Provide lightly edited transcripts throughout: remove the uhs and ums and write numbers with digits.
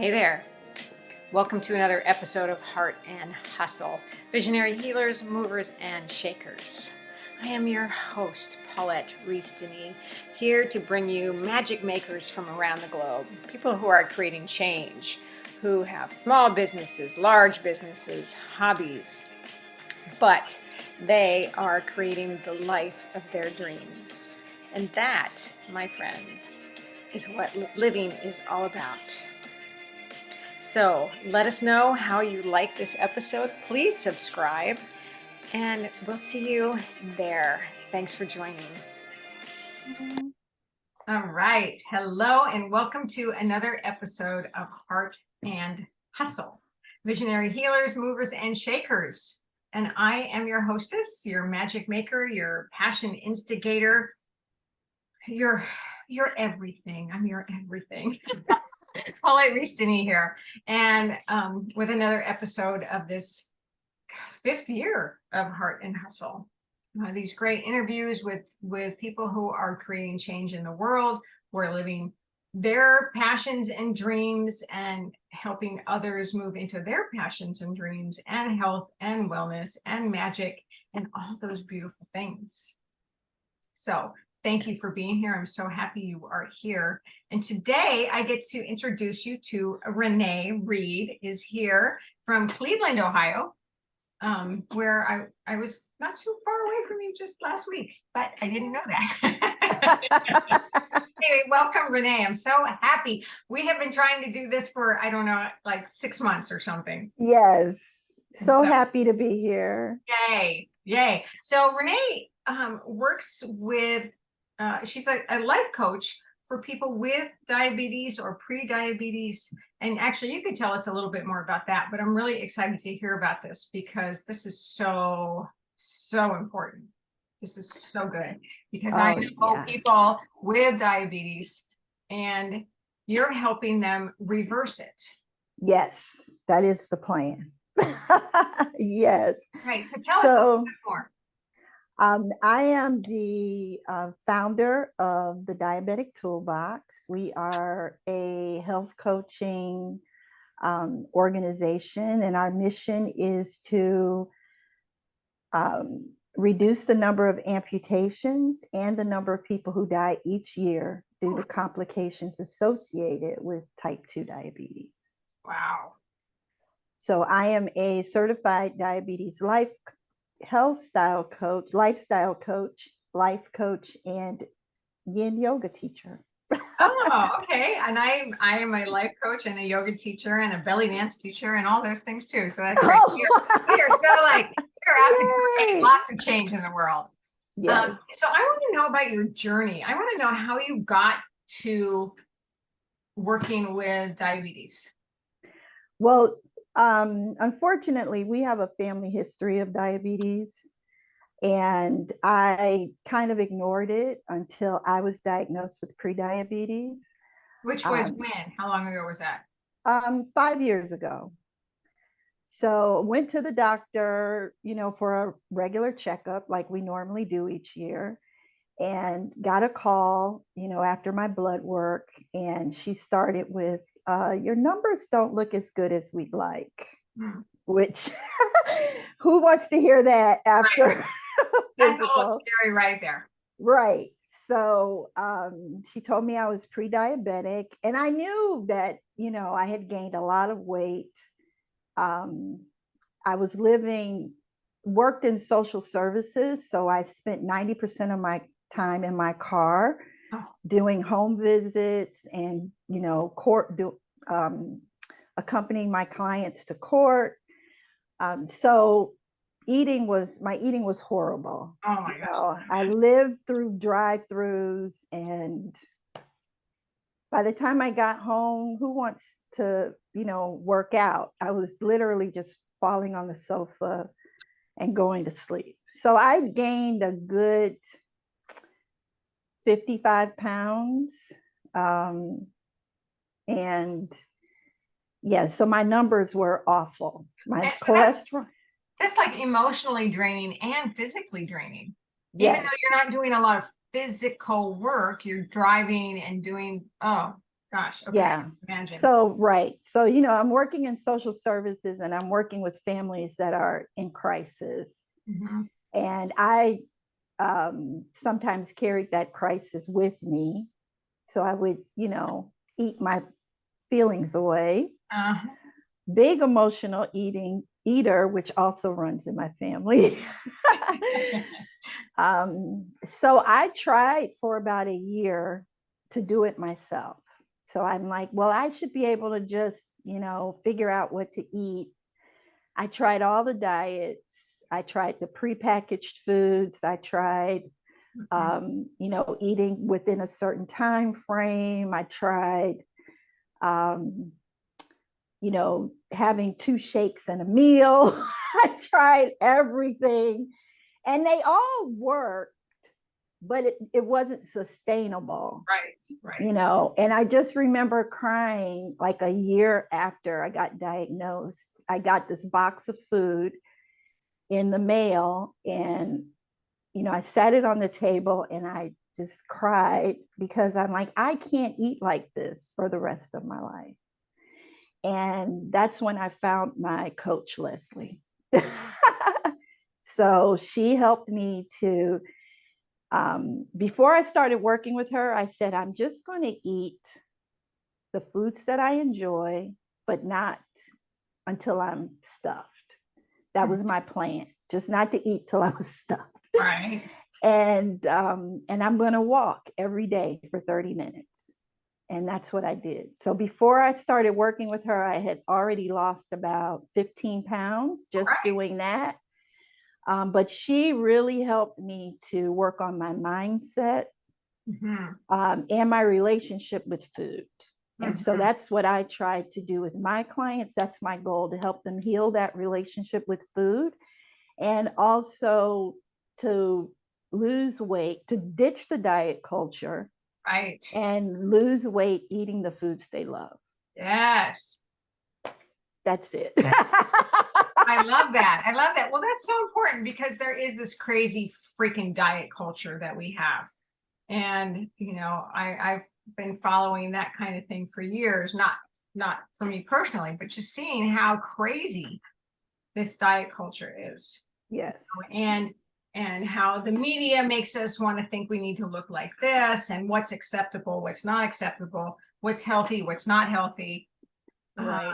Hey there. Welcome to another episode of Heart and Hustle, Visionary Healers, Movers, and Shakers. I am your host, Paulette Rees-Denis, here to bring you magic makers from around the globe, people who are creating change, who have small businesses, large businesses, hobbies, but they are creating the life of their dreams. And that, my friends, is what living is all about. So let us know how you like this episode. Please subscribe, and we'll see you there. Thanks for joining. All right. Hello, and welcome to another episode of Heart and Hustle, Visionary Healers, Movers, and Shakers. And I am your hostess, your magic maker, your passion instigator, your everything. I'm your everything. Paulette Rees-Denis here, and with another episode of this 5th year of Heart and Hustle. These great interviews with people who are creating change in the world, who are living their passions and dreams and helping others move into their passions and dreams and health and wellness and magic and all those beautiful things. So thank you for being here. I'm so happy you are here. And today I get to introduce you to Renee Reid is here from Cleveland, Ohio, where I was not too far away from you just last week, but I didn't know that. Anyway, welcome, Renee. I'm so happy. We have been trying to do this for, I don't know, like 6 months or something. Yes. So happy to be here. Yay. Yay. So Renee works with she's a life coach for people with diabetes or pre-diabetes. And actually, you could tell us a little bit more about that, but I'm really excited to hear about this because this is so important. This is so good because I know people with diabetes and you're helping them reverse it. Yes, that is the plan. Yes. Right. So tell us a little bit more. I am the founder of the Diabetic Toolbox. We are a health coaching organization, and our mission is to reduce the number of amputations and the number of people who die each year due to complications associated with type 2 diabetes. Wow. So I am a certified diabetes lifestyle coach, life coach, and yin yoga teacher. Oh, okay. And I am a life coach and a yoga teacher and a belly dance teacher and all those things too. So that's great. We are so like we're out to create lots of change in the world. Yes. So I want to know about your journey. I want to know how you got to working with diabetes. Well, unfortunately, we have a family history of diabetes, and I kind of ignored it until I was diagnosed with prediabetes. Which was when? How long ago was that? 5 years ago. So went to the doctor, for a regular checkup like we normally do each year, and got a call, after my blood work, and she started with, your numbers don't look as good as we'd like, which who wants to hear that after? Right. That's a little scary right there. Right. So she told me I was pre-diabetic, and I knew that, I had gained a lot of weight. I was worked in social services, so I spent 90% of my time in my car doing home visits and accompanying my clients to court. So my eating was horrible. Oh my gosh. I lived through drive-throughs, and by the time I got home, who wants to work out? I was literally just falling on the sofa and going to sleep. So I gained a good 55 pounds. And yeah, so my numbers were awful. My cholesterol. That's like emotionally draining and physically draining. Yes. Even though you're not doing a lot of physical work, you're driving and doing, Gosh. Okay. Yeah. Imagine. So, right. So, I'm working in social services and I'm working with families that are in crisis. Mhm. And I sometimes carried that crisis with me. So I would, eat my feelings away. Uh, Big emotional eater, which also runs in my family. So I tried for about a year to do it myself. So I'm like, well, I should be able to just, figure out what to eat. I tried all the diets. I tried the prepackaged foods. I tried, eating within a certain time frame. I tried, um, having 2 shakes and a meal. I tried everything and they all worked, but it wasn't sustainable, right. And I just remember crying like a year after I got diagnosed. I got this box of food in the mail and, I sat it on the table and I just cried because I'm like, I can't eat like this for the rest of my life. And that's when I found my coach, Leslie. So she helped me to, before I started working with her, I said, I'm just going to eat the foods that I enjoy, but not until I'm stuffed. That was my plan, just not to eat till I was stuffed. Right. And I'm going to walk every day for 30 minutes. And that's what I did. So before I started working with her, I had already lost about 15 pounds just doing that. But she really helped me to work on my mindset and my relationship with food. And so that's what I tried to do with my clients. That's my goal, to help them heal that relationship with food and also to lose weight, to ditch the diet culture. Right. And lose weight eating the foods they love. Yes. That's it. I love that. I love that. Well, that's so important because there is this crazy freaking diet culture that we have. And, I've been following that kind of thing for years, not for me personally, but just seeing how crazy this diet culture is. Yes. And how the media makes us want to think we need to look like this and what's acceptable, what's not acceptable, what's healthy, what's not healthy. Right.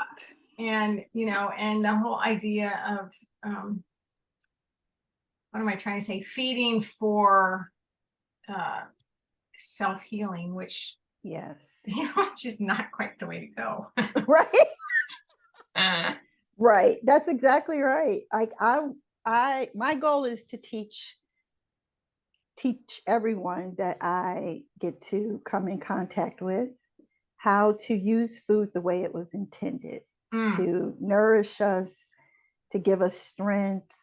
And the whole idea of what am I trying to say? Feeding for self-healing, which yes, which is not quite the way to go. right. Right. That's exactly right. Like my goal is to teach everyone that I get to come in contact with how to use food the way it was intended, to nourish us, to give us strength,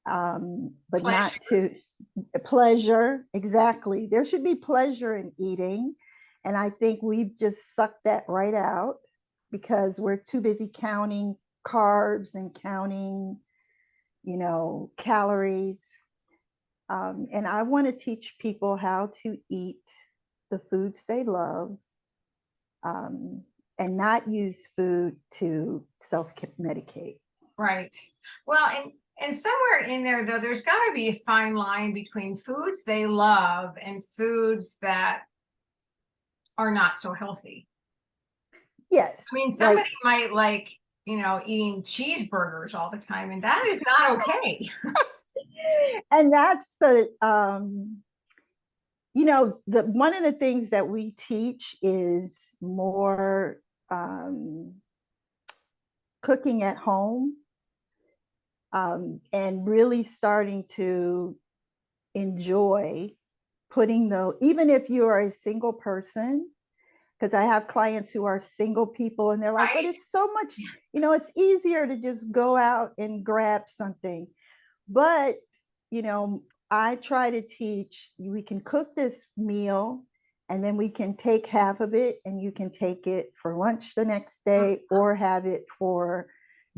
but pleasure. Not to pleasure. Exactly. There should be pleasure in eating. And I think we've just sucked that right out because we're too busy counting carbs and counting, calories. And I want to teach people how to eat the foods they love, and not use food to self-medicate. Right. Well, and somewhere in there, though, there's got to be a fine line between foods they love and foods that are not so healthy. Yes. I mean, somebody might like, eating cheeseburgers all the time, and that is not okay. And that's the one of the things that we teach is more cooking at home, and really starting to enjoy even if you are a single person, because I have clients who are single people and they're like, but it's so much, it's easier to just go out and grab something. But, I try to teach we can cook this meal and then we can take half of it and you can take it for lunch the next day or have it for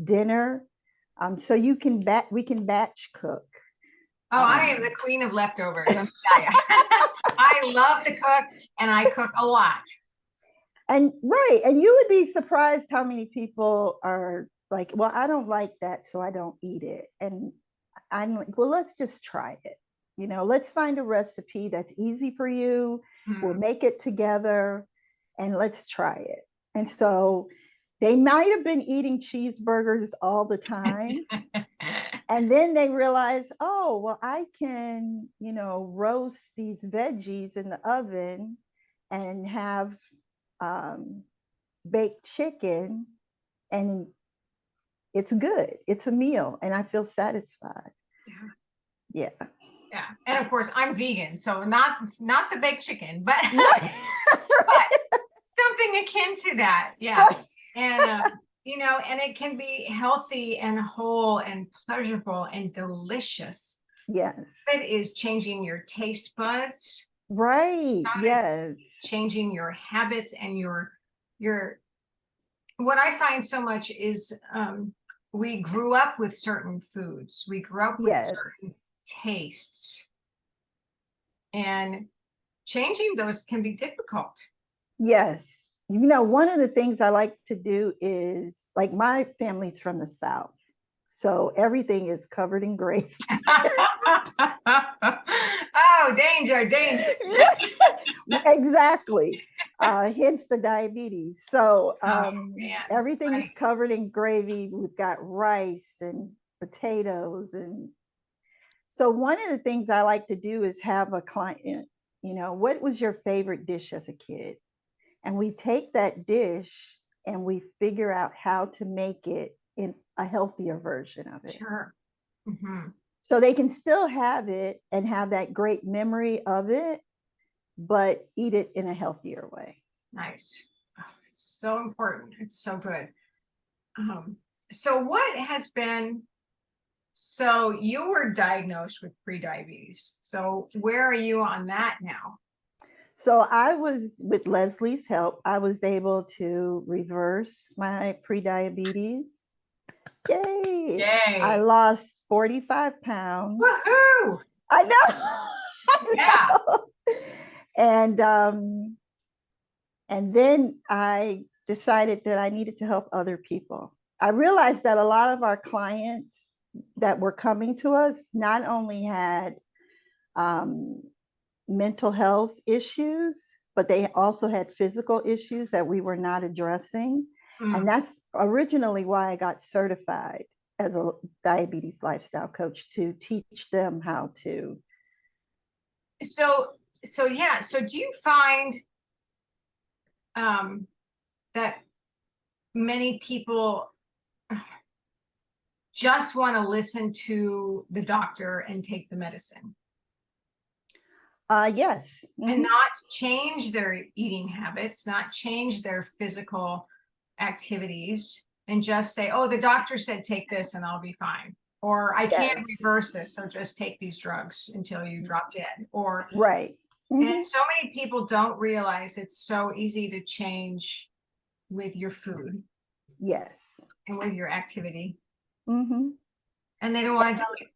dinner. So we can batch cook. Oh, I am the queen of leftovers. Let me tell you. I love to cook and I cook a lot. And right. And you would be surprised how many people are like, well, I don't like that, so I don't eat it. And I'm like, well, let's just try it. Let's find a recipe that's easy for you. We'll Hmm. make it together and let's try it. And so they might have been eating cheeseburgers all the time. And then they realize, oh, well, I can, roast these veggies in the oven and have um, baked chicken, and it's good. It's a meal, and I feel satisfied. Yeah. Yeah. Yeah. And of course, I'm vegan, so not the baked chicken, but Right. but something akin to that. Yeah. Right. And and it can be healthy and whole and pleasurable and delicious. Yes. It is changing your taste buds. Right. Some is Yes. changing your habits and your what I find so much is we grew up with certain foods. We grew up with Yes. certain tastes, and changing those can be difficult. Yes. One of the things I like to do is, like, my family's from the South. So everything is covered in gravy. Oh, danger, danger. Exactly. Hence the diabetes. So Oh man. everything is Right. covered in gravy. We've got rice and potatoes. And so one of the things I like to do is have a client, what was your favorite dish as a kid? And we take that dish and we figure out how to make it in a healthier version of it. Sure. Hmm. So they can still have it and have that great memory of it, but eat it in a healthier way. Nice. Oh, it's so important. It's so good. Um, so what has been, so you were diagnosed with prediabetes. So where are you on that now? So I was, with Leslie's help, I was able to reverse my prediabetes. Yay. I Yay. lost 45 pounds. Woohoo. I know. I Yeah. know. And then I decided that I needed to help other people. I realized that a lot of our clients that were coming to us not only had um, mental health issues, but they also had physical issues that we were not addressing. And Mm. that's originally why I got certified as a diabetes lifestyle coach, to teach them how to. So yeah. So do you find um, that many people just want to listen to the doctor and take the medicine Yes. and Mm-hmm. not change their eating habits, not change their physical activities, and just say, oh, the doctor said take this and I'll be fine. Or I can't Yes. reverse this, so just take these drugs until you drop dead. Or, Right. and Mm-hmm. so many people don't realize it's so easy to change with your food Yes. and with your activity. Mm-hmm. And they don't want to do it.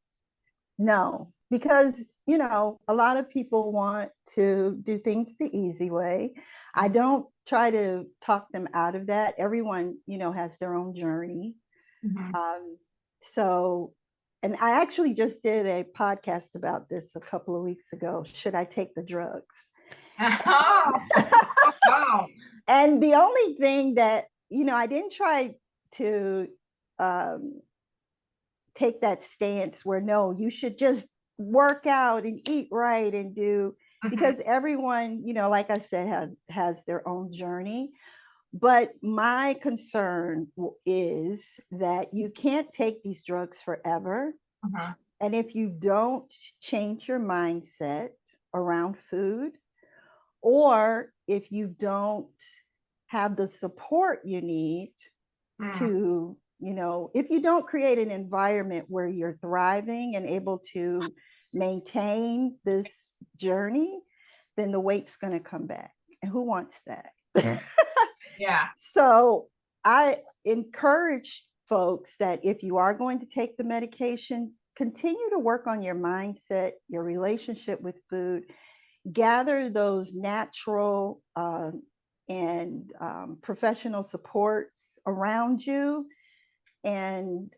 No, because, a lot of people want to do things the easy way. I don't try to talk them out of that. Everyone, has their own journey. Mhm. Um, so, and I actually just did a podcast about this a couple of weeks ago. Should I take the drugs? Oh, And the only thing that, I didn't try to um, take that stance where, no, you should just work out and eat right and do, mhm. because everyone, like I said, has their own journey. But my concern is that you can't take these drugs forever. Uh-huh. And if you don't change your mindset around food, or if you don't have the support you need Mm. to, if you don't create an environment where you're thriving and able to maintain this journey, then the weight's going to come back. And who wants that? Yeah. So I encourage folks that if you are going to take the medication, continue to work on your mindset, your relationship with food, gather those natural and professional supports around you, and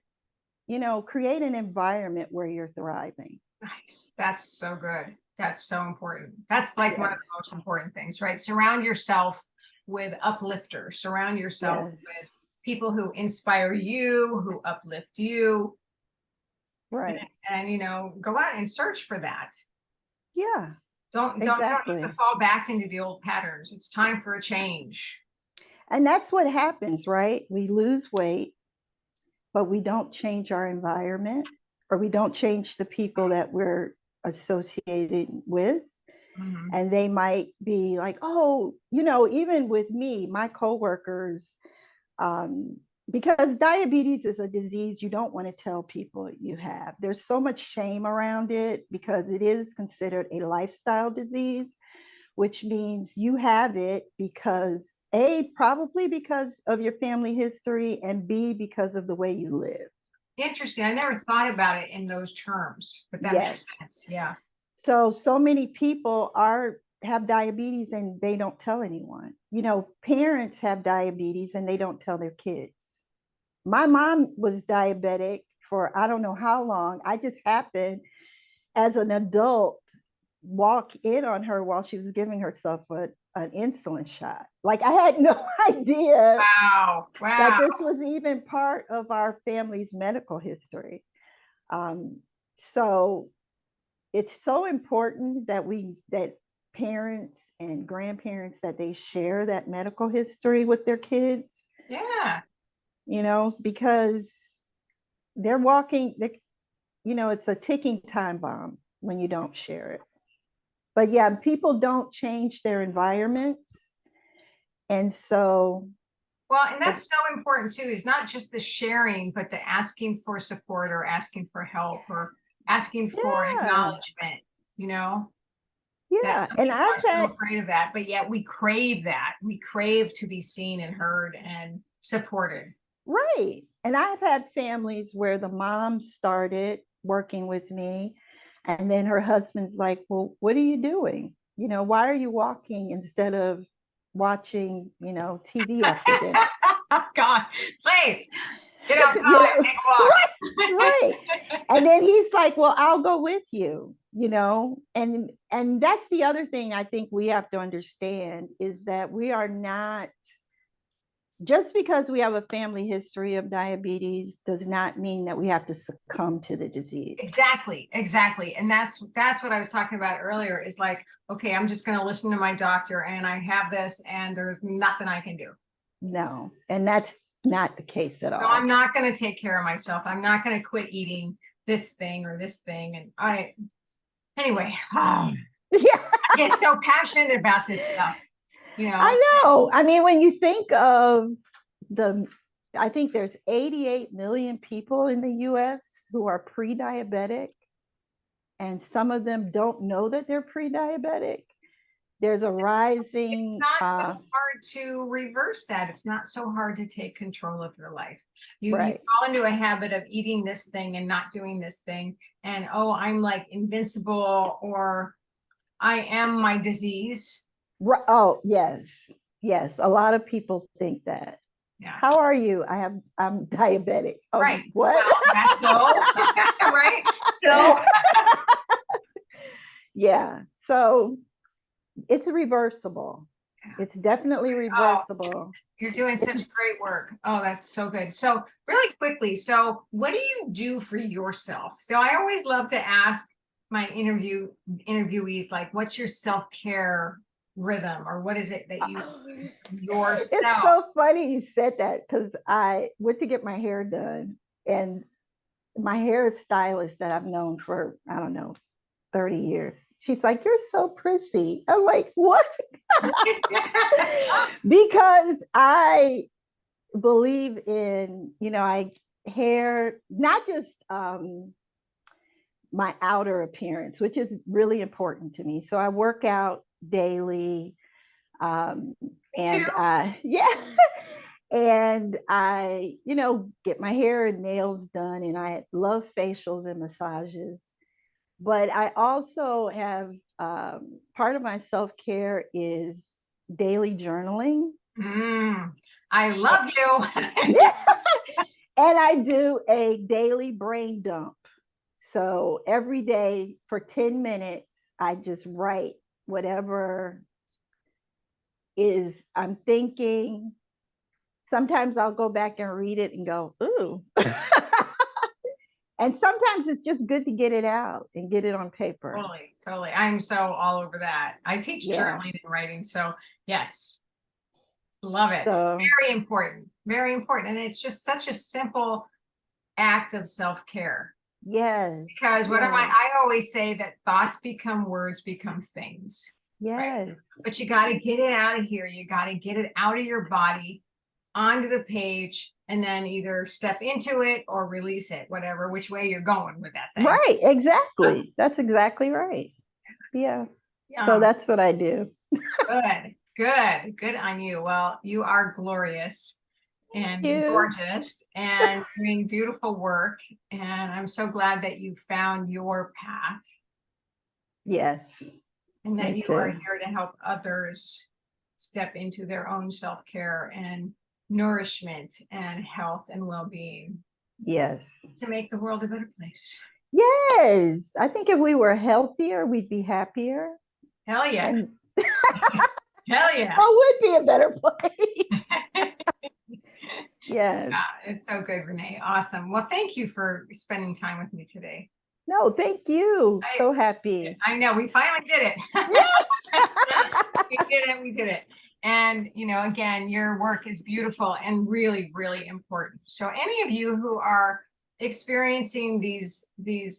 create an environment where you're thriving. Nice. That's so good. That's so important. That's like one Yeah. of the most important things, right? Surround yourself with uplifters. Surround yourself Yes. with people who inspire you, who uplift you, Right. and go out and search for that. Yeah. Don't you don't have to Exactly. fall back into the old patterns. It's time for a change. And that's what happens, right? We lose weight, but we don't change our environment, or we don't change the people that we're associated with. Mhm. And they might be like, oh, even with me, my coworkers, um, because diabetes is a disease you don't want to tell people you have. There's so much shame around it because it is considered a lifestyle disease, which means you have it because A, probably because of your family history, and B, because of the way you live. Interesting. I never thought about it in those terms, but that makes Yes. sense. Yeah. So many people have diabetes and they don't tell anyone. Parents have diabetes and they don't tell their kids. My mom was diabetic for I don't know how long. I just happened as an adult walk in on her while she was giving herself an insulin shot. Like, I had no idea Wow. that Wow. this was even part of our family's medical history. So it's so important that parents and grandparents, that they share that medical history with their kids, Yeah. because they're walking, it's a ticking time bomb when you don't share it. But yeah, people don't change their environments. And so, Well, and that's so important too, is not just the sharing, but the asking for support or asking for help or asking for yeah, acknowledgement, you know, that yeah. some And people I've are so had, afraid of that, but yet we crave that. We crave to be seen and heard and supported. right. And I've had families where the mom started working with me, and then her husband's like, well, what are you doing? Why are you walking instead of watching, TV after dinner? God, please get you outside, know, take a walk. right, right. And then he's like, well, I'll go with you, and that's the other thing I think we have to understand, is that we are not, just because we have a family history of diabetes does not mean that we have to succumb to the disease. Exactly, exactly. And that's what I was talking about earlier, is like, okay, I'm just going to listen to my doctor and I have this and there's nothing I can do. No, and that's not the case at So I'm all. not going to take care of myself. I'm not going to quit eating this thing or this thing. And anyway, I Yeah, get so passionate about this stuff, you know. I know. I mean, when you think of the, I think there's 88 million people in the US who are pre-diabetic, and some of them don't know that they're pre-diabetic. There's a It's rising, not so hard to reverse that. It's not so hard to take control of your life. You right, fall into a habit of eating this thing and not doing this thing, and oh, I'm like invincible, or I am my disease. right. Oh, yes, yes. A lot of people think that. Yeah. How are you? I'm diabetic. Right. What? Well, that's so right. So Yeah. So it's reversible. It's definitely oh, reversible. you're doing It's such great work. Oh, that's so good. So really quickly, so what do you do for yourself? So I always love to ask my interviewees, like, what's your self-care rhythm, or what is it that you it's yourself? so funny you said that, because I went to get my hair done, and my hairstylist that I've known for, I don't know, 30 years. She's like, you're so prissy. I'm like, what? Because I believe in, I hair, not just my outer appearance, which is really important to me. So I work out daily. Um, Me too. and yeah, and I, get my hair and nails done, and I love facials and massages. But I also have, part of my self care is daily journaling. I love you. And I do a daily brain dump. So every day for 10 minutes, I just write whatever is I'm thinking. Sometimes I'll go back and read it and go, ooh. And sometimes it's just good to get it out and get it on paper. Totally, totally. I'm so all over that. I teach Yeah. journaling and writing. So yes, love it. So, Very important. Very important. And it's just such a simple act of self-care. yes. Because what am Yes. I always say that thoughts become words, become things. Right? Yes. But you got to get it out of here. You got to get it out of your body onto the page and then either step into it or release it, whatever, which way you're going with that thing. Right. Exactly. That's exactly right. Yeah. So that's what I do. Good on you. Well, you are glorious and gorgeous and doing beautiful work. And I'm so glad that you found your path. Yes. And that you are here to help others step into their own self-care and nourishment and health and well-being. Yes. To make the world a better place. Yes. I think if we were healthier, we'd be happier. Hell yeah. And hell yeah. It would be a better place. Yes. Yeah, it's so good, Renee. Awesome. Well, thank you for spending time with me today. No, thank you. So happy. I know. We finally did it. Yes. We did it. And, you know, again, your work is beautiful and really, really important. So any of you who are experiencing these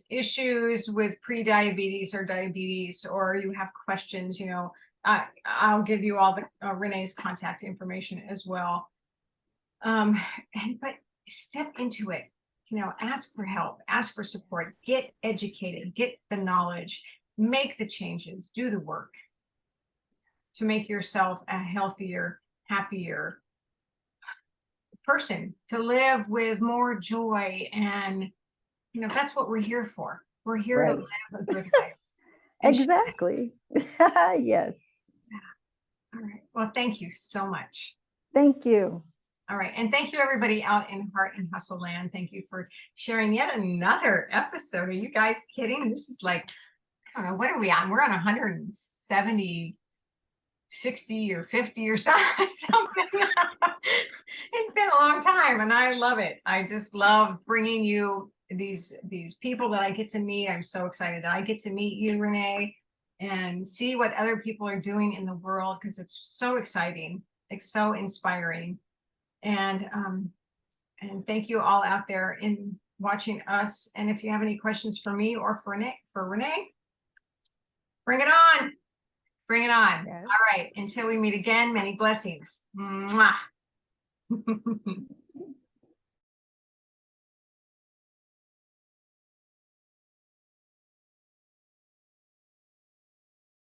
issues with pre-diabetes or diabetes, or you have questions, you know, I'll give you all the Renee's contact information as well. But step into it, you know, ask for help, ask for support, get educated, get the knowledge, make the changes, do the work to make yourself a healthier, happier person, to live with more joy. And, you know, that's what we're here for. We're here to live a good life. Exactly. Yes. All right. Well, thank you so much. Thank you. All right. And thank you, everybody out in Heart and Hustle Land. Thank you for sharing yet another episode. Are you guys kidding? This is like, I don't know, what are we on? We're on 170, 60 or 50 or something. It's been a long time and I love it. I just love bringing you these people that I get to meet. I'm so excited that I get to meet you, Renee, and see what other people are doing in the world, because it's so exciting. It's so inspiring. And thank you all out there in watching us. And if you have any questions for me or for Renee, bring it on. Bring it on. Yes. All right. Until we meet again, many blessings. Mwah.